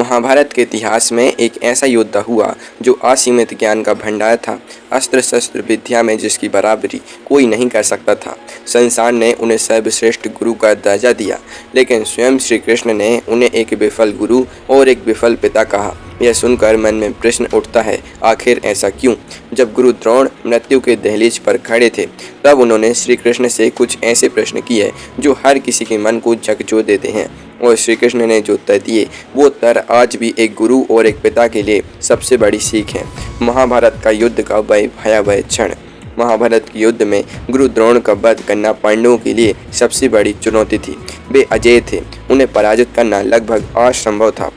महाभारत के इतिहास में एक ऐसा योद्धा हुआ जो असीमित ज्ञान का भंडार था। अस्त्र शस्त्र विद्या में जिसकी बराबरी कोई नहीं कर सकता था। संसार ने उन्हें सर्वश्रेष्ठ गुरु का दर्जा दिया, लेकिन स्वयं श्री कृष्ण ने उन्हें एक विफल गुरु और एक विफल पिता कहा। यह सुनकर मन में प्रश्न उठता है, आखिर ऐसा क्यों? जब गुरु द्रोण मृत्यु के दहलीज पर खड़े थे, तब उन्होंने श्री कृष्ण से कुछ ऐसे प्रश्न किए जो हर किसी के मन को झकझोर देते हैं। और श्री कृष्ण ने जो उत्तर दिए, वो उत्तर आज भी एक गुरु और एक पिता के लिए सबसे बड़ी सीख है। महाभारत का युद्ध का वह भयावह क्षण। महाभारत के युद्ध में गुरु द्रोण का वध करना पांडवों के लिए सबसे बड़ी चुनौती थी। वे अजेय थे, उन्हें पराजित करना लगभग असंभव था।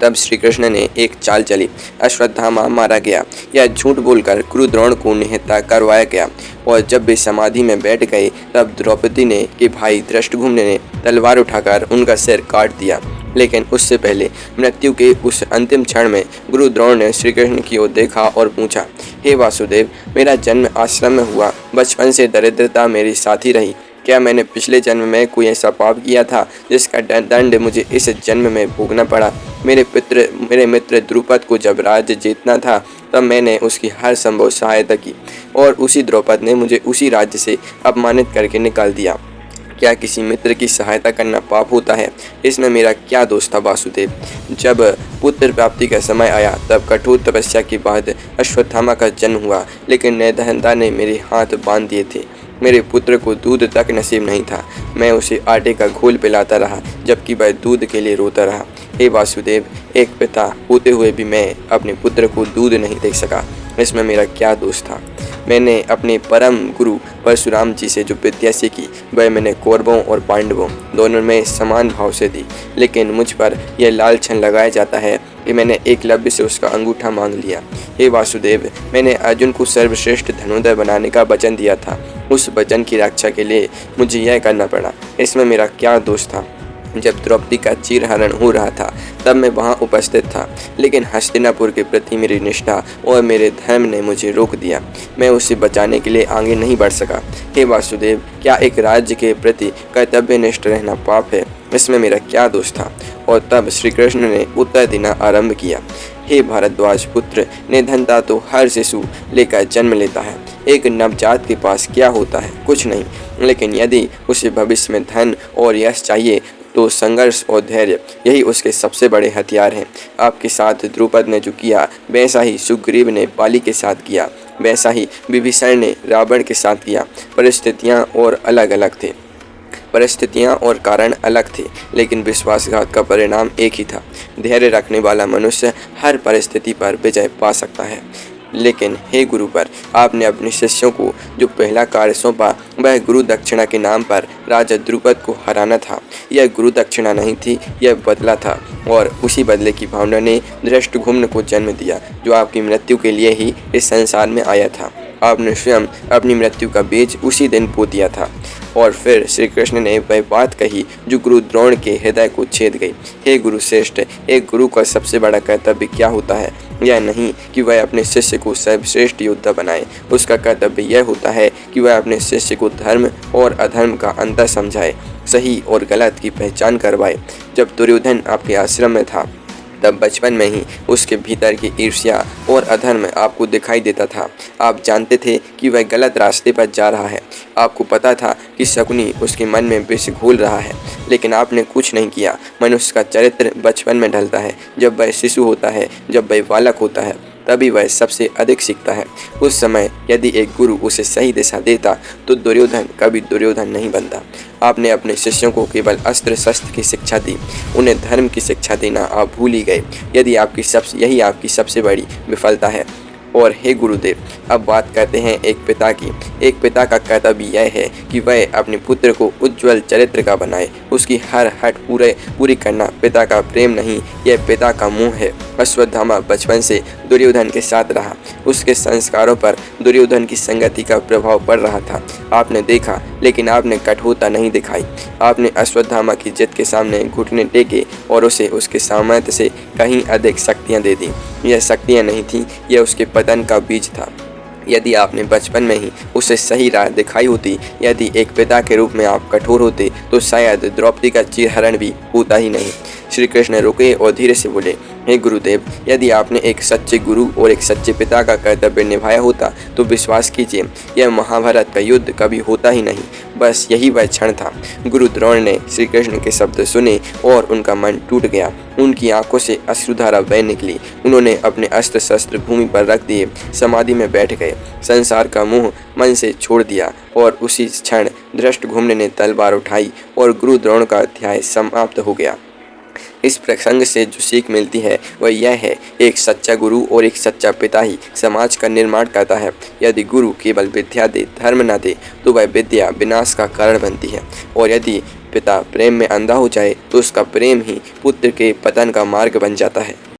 तब श्री कृष्ण ने एक चाल चली। अश्वत्थामा मारा गया। यह झूठ बोलकर गुरु द्रोण को निहत्था करवाया गया। और जब वे समाधि में बैठ गए, तब द्रौपदी ने के भाई धृष्टद्युम्न ने तलवार उठाकर उनका सिर काट दिया। लेकिन उससे पहले मृत्यु के उस अंतिम क्षण में गुरु द्रोण ने श्री कृष्ण की ओर देखा और पूछा, हे वासुदेव, मेरा जन्म आश्रम में हुआ। बचपन से दरिद्रता मेरी साथी रही। क्या मैंने पिछले जन्म में कोई ऐसा पाप किया था जिसका दंड मुझे इस जन्म में भोगना पड़ा? मेरे मित्र द्रुपद को जब राज्य जीतना था, तब मैंने उसकी हर संभव सहायता की, और उसी द्रुपद ने मुझे उसी राज्य से अपमानित करके निकाल दिया। क्या किसी मित्र की सहायता करना पाप होता है? इसमें मेरा क्या दोष था वासुदेव? जब पुत्र प्राप्ति का समय आया, तब कठोर तपस्या के बाद अश्वत्थामा का जन्म हुआ, लेकिन निर्धनता ने मेरे हाथ बांध दिए थे। मेरे पुत्र को दूध तक नसीब नहीं था। मैं उसे आटे का घोल पिलाता रहा, जबकि वह दूध के लिए रोता रहा। हे वासुदेव, एक पिता होते हुए भी मैं अपने पुत्र को दूध नहीं दे सका। इसमें मेरा क्या दोष था? मैंने अपने परम गुरु परशुराम जी से जो विद्या सीखी, वह मैंने कौरवों और पांडवों दोनों में समान भाव से दी। लेकिन मुझ पर यह लालछन लगाया जाता है कि मैंने एकलव्य से उसका अंगूठा मांग लिया। हे वासुदेव, मैंने अर्जुन को सर्वश्रेष्ठ धनुर्धर बनाने का वचन दिया था। उस वचन की रक्षा के लिए मुझे यह करना पड़ा। इसमें मेरा क्या दोष था? जब द्रौपदी का चीरहरण हो रहा था, तब मैं वहां उपस्थित था, लेकिन हस्तिनापुर के प्रति मेरी निष्ठा और मेरे धर्म ने मुझे रोक दिया। मैं उसे बचाने के लिए आगे नहीं बढ़ सका। हे वासुदेव, क्या एक राज्य के प्रति कर्तव्यनिष्ठ रहना पाप है? इसमें मेरा क्या दोष था? और तब श्री कृष्ण ने उत्तर देना आरंभ किया। हे भारद्वाज पुत्र, निर्धनता तो हर शिशु लेकर जन्म लेता है। एक नवजात के पास क्या होता है? कुछ नहीं। लेकिन यदि उसे भविष्य में धन और यश चाहिए, तो संघर्ष और धैर्य यही उसके सबसे बड़े हथियार हैं। आपके साथ द्रुपद ने जो किया, वैसा ही सुग्रीव ने बाली के साथ किया, वैसा ही विभीषण ने रावण के साथ किया। परिस्थितियाँ और कारण अलग थे, लेकिन विश्वासघात का परिणाम एक ही था। धैर्य रखने वाला मनुष्य हर परिस्थिति पर विजय पा सकता है। लेकिन हे गुरुवर, आपने अपने शिष्यों को जो पहला कार्य सौंपा, वह गुरु दक्षिणा के नाम पर राजा द्रुपद को हराना था। यह गुरु दक्षिणा नहीं थी, यह बदला था। और उसी बदले की भावना ने धृष्टद्युम्न को जन्म दिया, जो आपकी मृत्यु के लिए ही इस संसार में आया था। आपने स्वयं अपनी मृत्यु का बीज उसी दिन बो दिया था। और फिर श्री कृष्ण ने वह बात कही जो गुरु द्रोण के हृदय को छेद गई। हे गुरु श्रेष्ठ, एक गुरु का सबसे बड़ा कर्तव्य क्या होता है? यह नहीं कि वह अपने शिष्य को सर्वश्रेष्ठ योद्धा बनाए। उसका कर्तव्य यह होता है कि वह अपने शिष्य को धर्म और अधर्म का अंतर समझाए, सही और गलत की पहचान करवाए। जब दुर्योधन आपके आश्रम में था, तब बचपन में ही उसके भीतर की ईर्ष्या और अधर्म आपको दिखाई देता था। आप जानते थे कि वह गलत रास्ते पर जा रहा है। आपको पता था कि शकुनी उसके मन में विष घोल रहा है, लेकिन आपने कुछ नहीं किया। मनुष्य का चरित्र बचपन में ढलता है। जब वह शिशु होता है, जब वह बालक होता है, तभी वह सबसे अधिक सीखता है। उस समय यदि एक गुरु उसे सही दिशा देता, तो दुर्योधन कभी दुर्योधन नहीं बनता। आपने अपने शिष्यों को केवल अस्त्र शस्त्र की शिक्षा दी, उन्हें धर्म की शिक्षा देना आप भूल ही गए। यही आपकी सबसे बड़ी विफलता है। और हे गुरुदेव, अब बात करते हैं एक पिता की। एक पिता का कर्तव्य यह है कि वह अपने पुत्र को उज्जवल चरित्र का बनाए, उसकी हर हट पूरी करना पिता का प्रेम नहीं, यह पिता का मुँह है। अश्वत्थामा बचपन से दुर्योधन के साथ रहा। उसके संस्कारों पर दुर्योधन की संगति का प्रभाव पड़ रहा था। आपने देखा, लेकिन आपने कठोरता नहीं दिखाई। आपने अश्वत्थामा की जिद के सामने घुटने टेके और उसे उसके सामर्थ्य से कहीं अधिक शक्तियाँ दे दी। यह शक्तियाँ नहीं थीं, यह उसके पतन का बीज था। यदि आपने बचपन में ही उसे सही राह दिखाई होती, यदि एक पिता के रूप में आप कठोर होते, तो शायद द्रौपदी का चीरहरण भी होता ही नहीं। श्री कृष्ण रुके और धीरे से बोले, हे गुरुदेव, यदि आपने एक सच्चे गुरु और एक सच्चे पिता का कर्तव्य निभाया होता तो विश्वास कीजिए यह महाभारत का युद्ध कभी होता ही नहीं। बस यही वह क्षण था। गुरु द्रोण ने श्री कृष्ण के शब्द सुने और उनका मन टूट गया। उनकी आंखों से अश्रुधारा बह निकली। उन्होंने अपने अस्त्र शस्त्र भूमि पर रख दिए, समाधि में बैठ गए, संसार का मोह मन से छोड़ दिया और उसी क्षण धृष्टद्युम्न ने तलवार उठाई और गुरु द्रोण का अध्याय समाप्त हो गया। इस प्रसंग से जो सीख मिलती है वह यह है, एक सच्चा गुरु और एक सच्चा पिता ही समाज का निर्माण करता है। यदि गुरु केवल विद्या दे, धर्म न दे, तो वह विद्या विनाश का कारण बनती है। और यदि पिता प्रेम में अंधा हो जाए तो उसका प्रेम ही पुत्र के पतन का मार्ग बन जाता है।